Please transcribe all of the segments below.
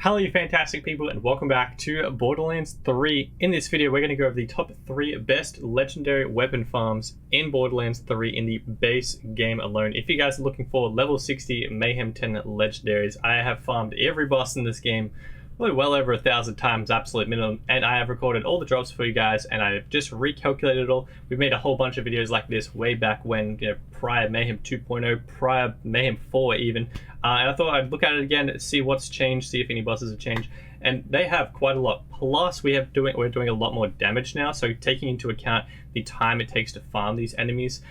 Hello you fantastic people and welcome back to Borderlands 3. In this video we're going to go over the top 3 best legendary weapon farms in Borderlands 3 in the base game alone. If you guys are looking for level 60 Mayhem 10 legendaries, I have farmed every boss in this game probably well over 1,000 times absolute minimum, and I have recorded all the drops for you guys and I've just recalculated it all. We've made a whole bunch of videos like this way back when, prior Mayhem 2.0, prior Mayhem 4 even. And I thought I'd look at it again, see what's changed, see if any bosses have changed, and they have quite a lot. Plus, we're doing a lot more damage now, so taking into account the time it takes to farm these enemies,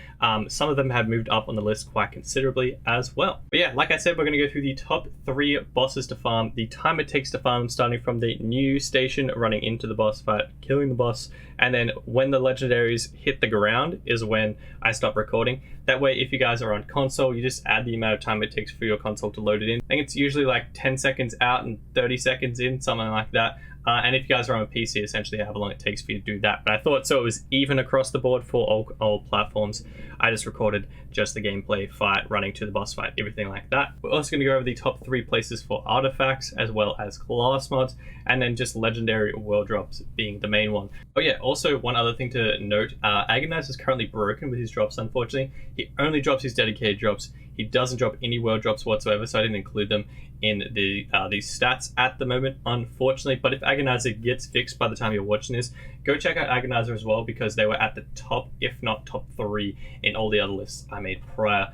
some of them have moved up on the list quite considerably as well. But yeah, like I said, we're going to go through the top 3 bosses to farm, the time it takes to farm, starting from the new station, running into the boss fight, killing the boss, and then when the legendaries hit the ground is when I stop recording. That way, if you guys are on console, you just add the amount of time it takes for your console to load it in. I think it's usually like 10 seconds out and 30 seconds in, something like that. And if you guys are on a PC, essentially how long it takes for you to do that. But I thought so it was even across the board for all platforms. I just recorded just the gameplay, fight, running to the boss fight, everything like that. We're also going to go over the top 3 places for artifacts, as well as class mods, and then just legendary world drops being the main one. Oh yeah, also one other thing to note, Agonize is currently broken with his drops, unfortunately. He only drops his dedicated drops. He doesn't drop any world drops whatsoever, so I didn't include them in these stats at the moment, unfortunately. But if Agonizer gets fixed by the time you're watching this, go check out Agonizer as well, because they were at the top, if not top 3, in all the other lists I made prior.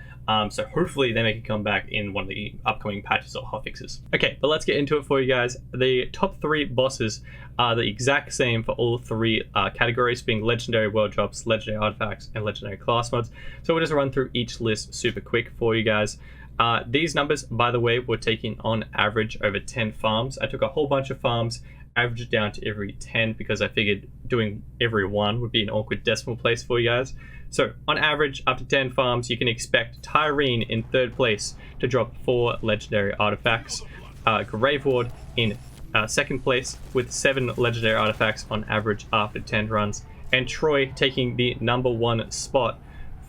So hopefully they make a comeback in one of the upcoming patches or hotfixes. Okay, but let's get into it for you guys. The top 3 bosses are the exact same for all 3 categories, being legendary world drops, legendary artifacts, and legendary class mods. So we'll just run through each list super quick for you guys. These numbers, by the way, were taken on average over 10 farms. I took a whole bunch of farms, averaged down to every 10 because I figured doing every 1 would be an awkward decimal place for you guys. So on average, after 10 farms, you can expect Tyrene in 3rd place to drop 4 legendary artifacts, Grave Ward in 2nd place with 7 legendary artifacts on average after 10 runs, and Troy taking the number 1 spot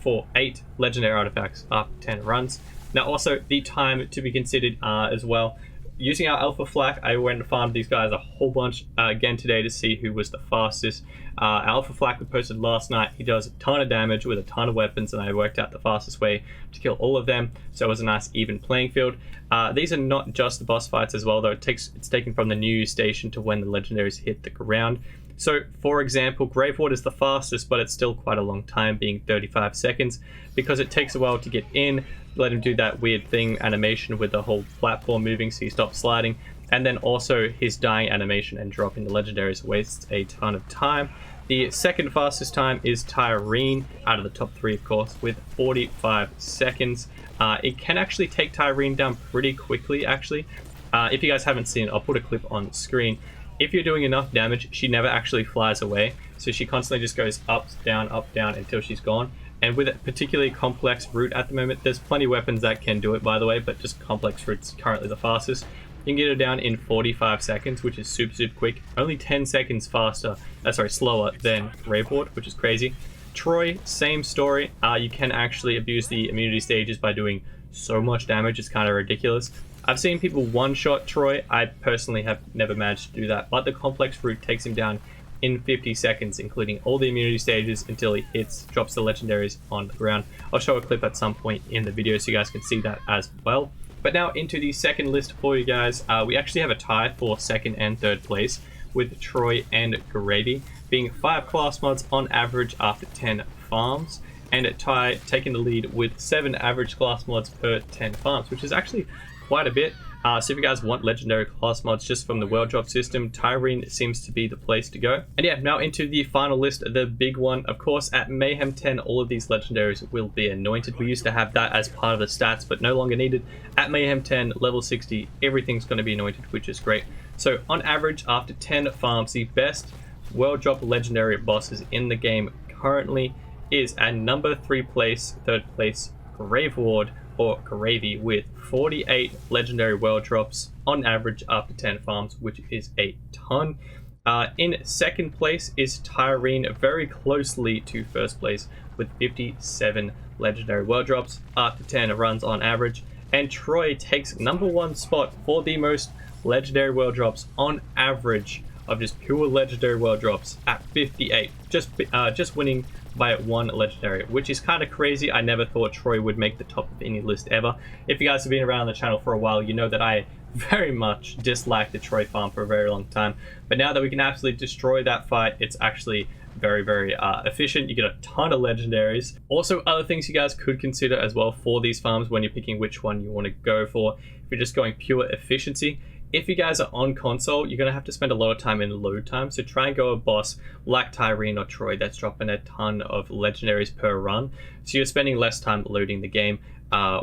for 8 legendary artifacts after 10 runs. Now also the time to be considered as well. Using our Alpha Flak, I went and farmed these guys a whole bunch again today to see who was the fastest. Alpha Flak we posted last night. He does a ton of damage with a ton of weapons, and I worked out the fastest way to kill all of them, so it was a nice even playing field. These are not just the boss fights as well, though. It's taken from the new station to when the legendaries hit the ground. So, for example, Grave Ward is the fastest, but it's still quite a long time, being 35 seconds, because it takes a while to get in, let him do that weird thing animation with the whole platform moving so you stop sliding, and then also his dying animation and dropping the legendaries wastes a ton of time. The second fastest time is Tyrene, out of the top 3 of course, with 45 seconds. It can actually take Tyrene down pretty quickly actually. If you guys haven't seen it, I'll put a clip on screen. If you're doing enough damage, she never actually flies away, so she constantly just goes up, down, until she's gone. And with a particularly complex route at the moment, there's plenty of weapons that can do it, by the way, but just complex route's currently the fastest. You can get her down in 45 seconds, which is super quick. Only 10 seconds slower than Grave Ward, which is crazy. Troy, same story. You can actually abuse the immunity stages by doing so much damage, it's kind of ridiculous. I've seen people one-shot Troy. I personally have never managed to do that, but the complex route takes him down in 50 seconds, including all the immunity stages, until he drops the legendaries on the ground. I'll show a clip at some point in the video so you guys can see that as well. But now into the second list for you guys. We actually have a tie for 2nd and 3rd place, with Troy and Gravy being 5 class mods on average after 10 farms, and Ty taking the lead with 7 average class mods per 10 farms, which is actually quite a bit. So if you guys want legendary class mods just from the world drop system, Tyrene seems to be the place to go. And yeah, now into the final list, the big one. Of course, at Mayhem 10, all of these legendaries will be anointed. We used to have that as part of the stats, but no longer needed. At Mayhem 10, level 60, everything's going to be anointed, which is great. So on average, after 10 farms, the best world drop legendary bosses in the game currently is at number 3 place, 3rd place, Grave Ward, or Gravy, with 48 legendary world drops on average after 10 farms, which is a ton. In 2nd place is Tyrene, very closely to 1st place with 57 legendary world drops after 10 runs on average. And Troy takes number 1 spot for the most legendary world drops on average of just pure legendary world drops at 58, just winning by one legendary, which is kind of crazy. I never thought Troy would make the top of any list ever. If you guys have been around the channel for a while, you know that I very much disliked the Troy farm for a very long time, but now that we can absolutely destroy that fight, it's actually very efficient. You get a ton of legendaries. Also, other things you guys could consider as well for these farms when you're picking which one you want to go for. If you're just going pure efficiency, if you guys are on console, you're going to have to spend a lot of time in load time, so try and go a boss like Tyrene or Troy that's dropping a ton of legendaries per run, so you're spending less time loading the game,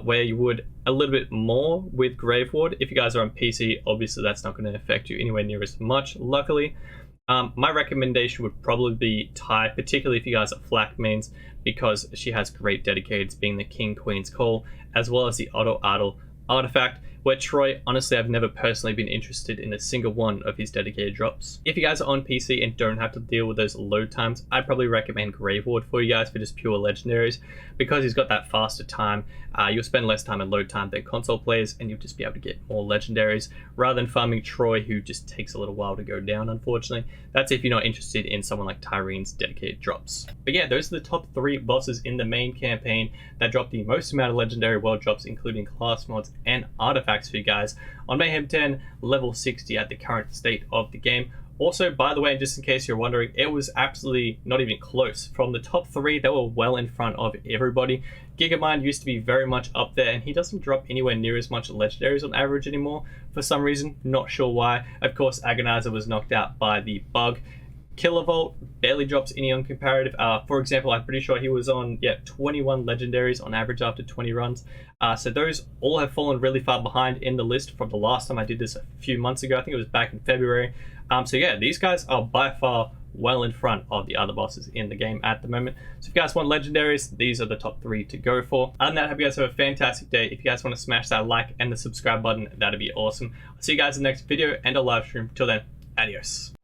where you would a little bit more with Grave Ward. If you guys are on PC, obviously that's not going to affect you anywhere near as much, luckily. My recommendation would probably be Ty, particularly if you guys are Flak mains, because she has great dedicateds, being the King Queen's Call, as well as the Auto Idol artifact, where Troy, honestly, I've never personally been interested in a single one of his dedicated drops. If you guys are on PC and don't have to deal with those load times, I'd probably recommend Grave Ward for you guys for just pure legendaries, because he's got that faster time. You'll spend less time in load time than console players, and you'll just be able to get more legendaries, rather than farming Troy, who just takes a little while to go down, unfortunately. That's if you're not interested in someone like Tyrene's dedicated drops. But yeah, those are the top 3 bosses in the main campaign that drop the most amount of legendary world drops, including class mods and artifacts for you guys on Mayhem 10, level 60 at the current state of the game. Also, by the way, just in case you're wondering, it was absolutely not even close. From the top 3, they were well in front of everybody. Gigamind used to be very much up there, and he doesn't drop anywhere near as much legendaries on average anymore for some reason, not sure why. Of course, Agonizer was knocked out by the bug. Kilovolt barely drops any on comparative. For example, I'm pretty sure he was on 21 legendaries on average after 20 runs. So those all have fallen really far behind in the list from the last time I did this a few months ago. I think it was back in February. So yeah, these guys are by far well in front of the other bosses in the game at the moment. So if you guys want legendaries, these are the top 3 to go for. Other than that, I hope you guys have a fantastic day. If you guys want to smash that like and the subscribe button, that'd be awesome. I'll see you guys in the next video and a live stream. Till then, adios.